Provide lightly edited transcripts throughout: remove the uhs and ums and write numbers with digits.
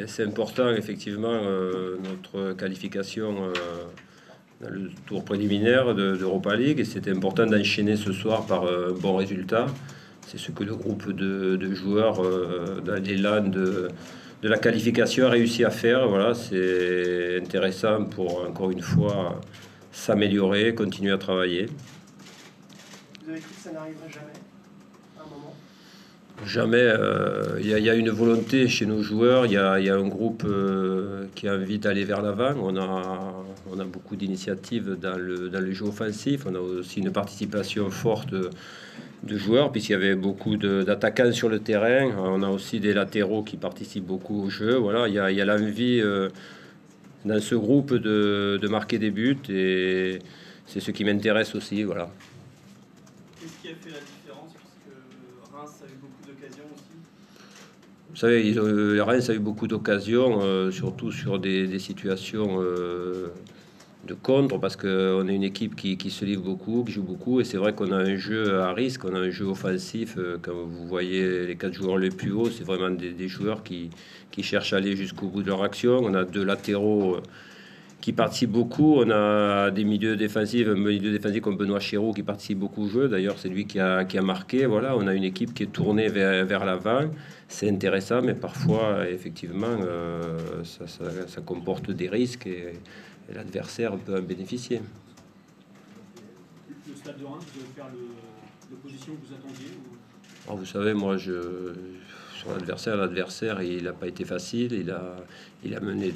C'est important, effectivement, notre qualification dans le tour préliminaire d'Europa League. Et c'était important d'enchaîner ce soir par un bon résultat. C'est ce que le groupe de joueurs, dans l'élan de la qualification, a réussi à faire. Voilà, c'est intéressant pour, encore une fois, s'améliorer, continuer à travailler. Vous avez cru que ça n'arriverait jamais à un moment? Jamais. Il y a une volonté chez nos joueurs, il y a un groupe qui a envie d'aller vers l'avant. On a beaucoup d'initiatives dans le jeu offensif. On a aussi une participation forte de joueurs, puisqu'il y avait beaucoup d'attaquants sur le terrain. On a aussi des latéraux qui participent beaucoup au jeu. Voilà, il y a l'envie dans ce groupe de marquer des buts, et c'est ce qui m'intéresse aussi. Voilà. Qu'est-ce qui a fait la différence? Puisque Reims a eu beaucoup d'occasions aussi. Vous savez, Reims a eu beaucoup d'occasions, surtout sur des situations de contre, parce qu'on est une équipe qui se livre beaucoup, qui joue beaucoup, et c'est vrai qu'on a un jeu à risque, on a un jeu offensif. Quand vous voyez les 4 joueurs les plus hauts, c'est vraiment des joueurs qui cherchent à aller jusqu'au bout de leur action. On a deux latéraux qui participe beaucoup. On a des milieux défensifs, un milieu défensif comme Benoît Chéreau qui participe beaucoup au jeu. D'ailleurs, c'est lui qui a marqué. Voilà, on a une équipe qui est tournée vers l'avant. C'est intéressant, mais parfois, effectivement, ça comporte des risques, et l'adversaire peut en bénéficier. Le Stade de Reims, vous allez faire l'opposition que vous attendiez ou... Alors, vous savez, moi, sur l'adversaire, il n'a pas été facile. Il a mené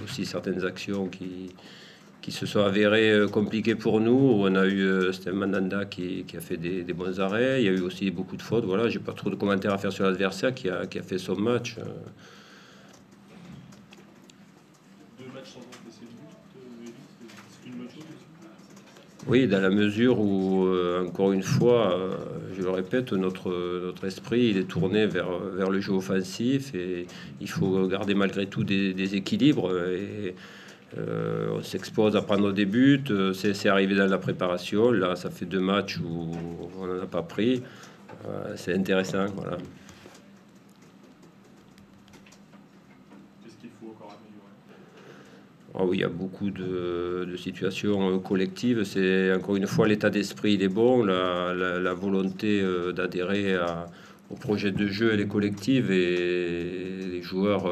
aussi certaines actions qui se sont avérées compliquées pour nous. On a eu Stéphane Mandanda qui a fait des bons arrêts. Il y a eu aussi beaucoup de fautes. Voilà, j'ai pas trop de commentaires à faire sur l'adversaire qui a fait son match. Deux matchs sans encaisser de but, c'est une bonne chose aussi. Oui, dans la mesure où, encore une fois, je le répète, notre esprit il est tourné vers le jeu offensif, et il faut garder malgré tout des équilibres. Et on s'expose à prendre des buts, c'est arrivé dans la préparation. Là, ça fait 2 matchs où on n'en a pas pris. C'est intéressant, voilà. Qu'est-ce qu'il faut encore améliorer? Ah oui, il y a beaucoup de situations collectives. C'est encore une fois l'état d'esprit, il est bon, la volonté d'adhérer au projet de jeu, elle est collective, et les joueurs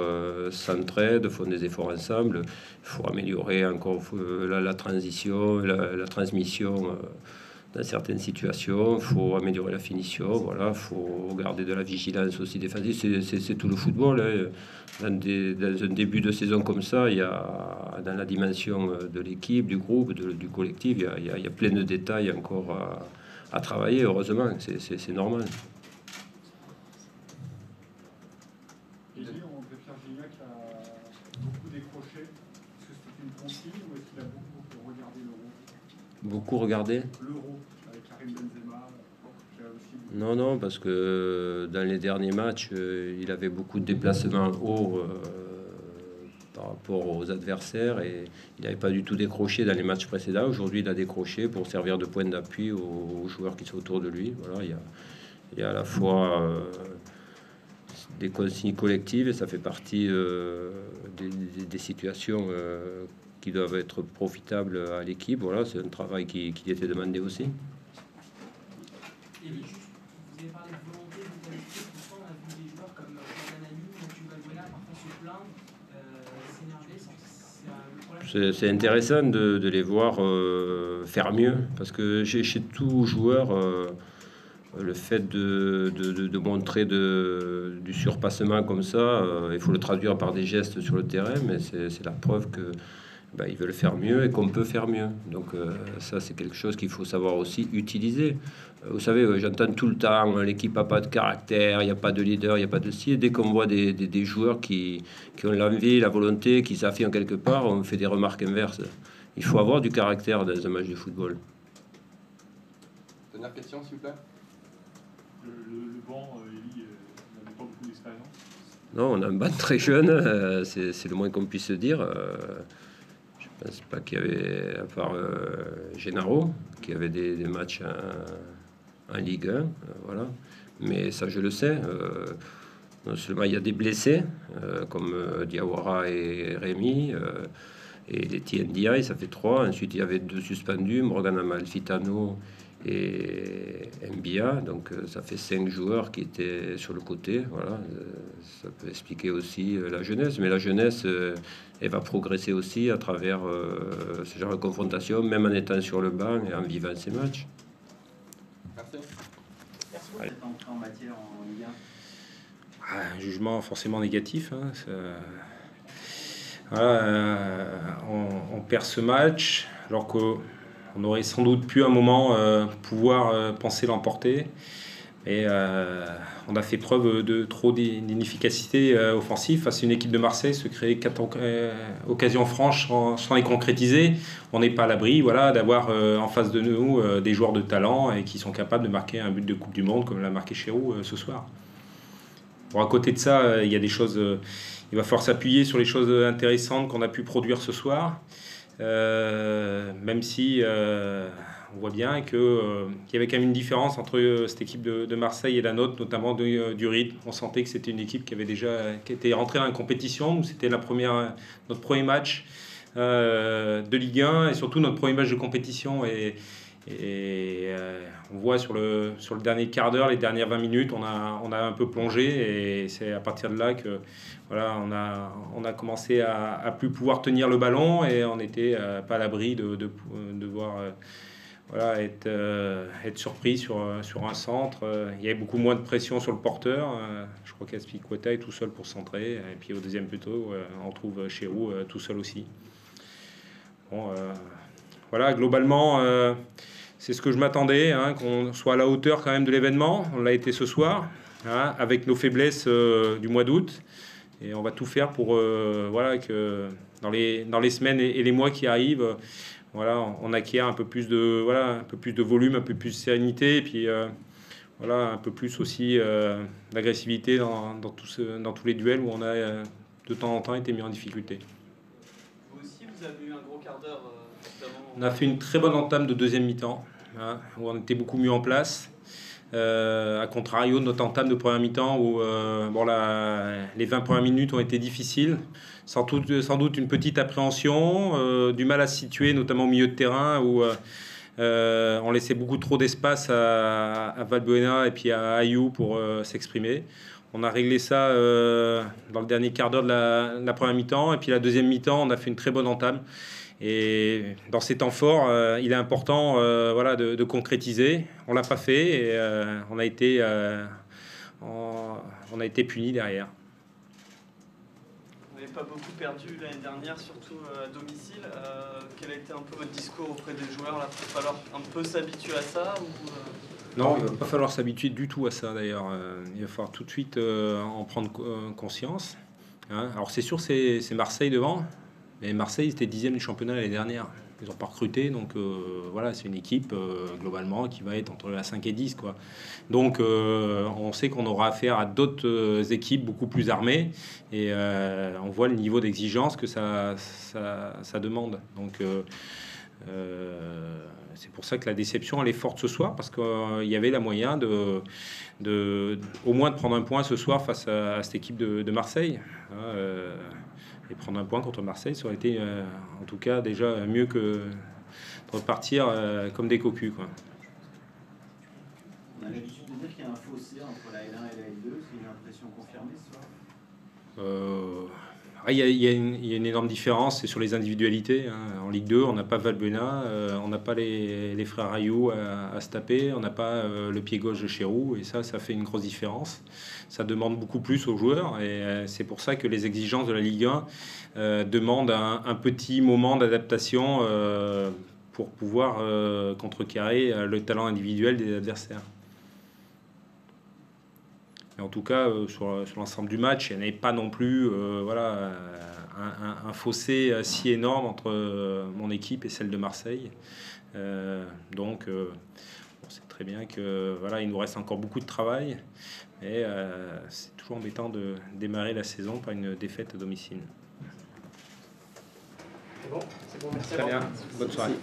s'entraident, font des efforts ensemble. Il faut améliorer encore la transition, la transmission dans certaines situations. Il faut améliorer la finition. Voilà, il faut garder de la vigilance aussi défensive. C'est tout le football, hein. Dans un début de saison comme ça, il y a, dans la dimension de l'équipe, du groupe, du collectif, il y a plein de détails encore à travailler. Heureusement, c'est normal. André Pierre Gignac a beaucoup décroché. Est-ce que c'est une consigne ou est-ce qu'il a beaucoup regardé l'Euro? Beaucoup regardé L'Euro avec Karim Benzema qui a aussi... Non, parce que dans les derniers matchs, il avait beaucoup de déplacements hauts par rapport aux adversaires, et il n'avait pas du tout décroché dans les matchs précédents. Aujourd'hui, il a décroché pour servir de point d'appui aux joueurs qui sont autour de lui. Voilà, il y a à la fois des consignes collectives, et ça fait partie des situations qui doivent être profitables à l'équipe. Voilà, c'est un travail qui était demandé aussi. Et juste, vous avez parlé de volonté, de qualité, pourtant on a vu des joueurs comme Jordan Ayew, Mathieu Valbuena parfois se plaindre, s'énerver, le problème. C'est intéressant de les voir faire mieux, parce que chez tout joueur, le fait de montrer du surpassement comme ça, il faut le traduire par des gestes sur le terrain, mais c'est la preuve que ils veulent faire mieux et qu'on peut faire mieux. Donc ça, c'est quelque chose qu'il faut savoir aussi utiliser. Vous savez, j'entends tout le temps, l'équipe n'a pas de caractère, il n'y a pas de leader, il n'y a pas de style. Dès qu'on voit des joueurs qui ont l'envie, la volonté, qui s'affirment quelque part, on fait des remarques inverses. Il faut avoir du caractère dans un match de football. Dernière question, s'il vous plaît. Le banc, Elie, n'avait pas beaucoup d'expérience. Non, on a un banc très jeune, c'est le moins qu'on puisse dire. Je pense pas qu'il y avait, à part Gennaro, qui avait des matchs en Ligue 1, voilà. Mais ça, je le sais. Non seulement il y a des blessés, comme Diawara et Rémi, et les TNDI, ça fait 3. Ensuite, il y avait 2 suspendus, Morgan Amalfitano et Mbia. Donc, ça fait 5 joueurs qui étaient sur le côté. Voilà, ça peut expliquer aussi la jeunesse. Mais la jeunesse, elle va progresser aussi à travers ce genre de confrontation, même en étant sur le banc et en vivant ces matchs. Merci. Cette entrée en matière en Ligue 1. Un jugement forcément négatif. Hein, voilà, on perd ce match alors qu'on aurait sans doute pu à un moment pouvoir penser l'emporter. Et on a fait preuve de trop d'inefficacité offensive face à une équipe de Marseille, se créer 4 occasions franches sans les concrétiser. On n'est pas à l'abri d'avoir en face de nous des joueurs de talent et qui sont capables de marquer un but de Coupe du Monde comme l'a marqué Chérou ce soir. Bon, à côté de ça, il y a des choses... il va falloir s'appuyer sur les choses intéressantes qu'on a pu produire ce soir, même si on voit bien qu'il y avait quand même une différence entre cette équipe de Marseille et la nôtre, notamment du rythme. On sentait que c'était une équipe qui était rentrée dans la compétition. C'était notre premier match de Ligue 1 et surtout notre premier match de compétition. Et on voit sur le dernier quart d'heure, les dernières 20 minutes, on a un peu plongé et c'est à partir de là que on a commencé à plus pouvoir tenir le ballon et on n'était pas à l'abri de voir être surpris sur un centre. Il y avait beaucoup moins de pression sur le porteur. Je crois qu'Azpilicueta est tout seul pour centrer. Et puis au deuxième poteau, on trouve Chérou tout seul aussi. Bon, globalement, c'est ce que je m'attendais, qu'on soit à la hauteur quand même de l'événement. On l'a été ce soir, avec nos faiblesses du mois d'août. Et on va tout faire pour que dans les semaines et les mois qui arrivent, on acquiert un peu plus de volume, un peu plus de sérénité, et puis un peu plus aussi d'agressivité dans tous les duels où on a de temps en temps été mis en difficulté. Vous aussi, vous avez eu un gros quart d'heure On a fait une très bonne entame de deuxième mi-temps, où on était beaucoup mieux en place. À contrario de notre entame de première mi-temps où les 20 premières minutes ont été difficiles, sans doute une petite appréhension, du mal à se situer, notamment au milieu de terrain où on laissait beaucoup trop d'espace à Valbuena et puis à Ayou pour s'exprimer. On a réglé ça dans le dernier quart d'heure de la première mi-temps, et puis la deuxième mi-temps, on a fait une très bonne entame. Et dans ces temps forts, il est important de concrétiser. On l'a pas fait et on a été puni derrière. Vous n'avez pas beaucoup perdu l'année dernière, surtout à domicile. Quel a été un peu votre discours auprès des joueurs là? Il va falloir un peu s'habituer à ça Non, il ne va pas falloir s'habituer du tout à ça d'ailleurs. Il va falloir tout de suite en prendre conscience. Alors c'est sûr, c'est Marseille devant. Mais Marseille, c'était 10e du championnat l'année dernière. Ils n'ont pas recruté, donc c'est une équipe globalement qui va être entre la 5 et 10. Quoi. Donc on sait qu'on aura affaire à d'autres équipes beaucoup plus armées et on voit le niveau d'exigence que ça demande. Donc c'est pour ça que la déception elle est forte ce soir parce qu'il y avait la moyen au moins de prendre un point ce soir face à cette équipe de Marseille. Et prendre un point contre Marseille, ça aurait été en tout cas déjà mieux que de repartir comme des cocus. Quoi. On a l'habitude de dire qu'il y a un fossé entre la L1 et la L2. C'est une impression confirmée ce soir? Il y a une énorme différence, c'est sur les individualités. En Ligue 2, on n'a pas Valbuena, on n'a pas les frères Ayou à se taper, on n'a pas le pied gauche de Chérou, et ça fait une grosse différence. Ça demande beaucoup plus aux joueurs, et c'est pour ça que les exigences de la Ligue 1 demandent un petit moment d'adaptation pour pouvoir contrecarrer le talent individuel des adversaires. Mais en tout cas, sur l'ensemble du match, il n'y avait pas non plus un fossé si énorme entre mon équipe et celle de Marseille. Donc, c'est très bien qu'il nous reste encore beaucoup de travail. Mais c'est toujours embêtant de démarrer la saison par une défaite à domicile. C'est bon, merci. Très bien, bonne soirée.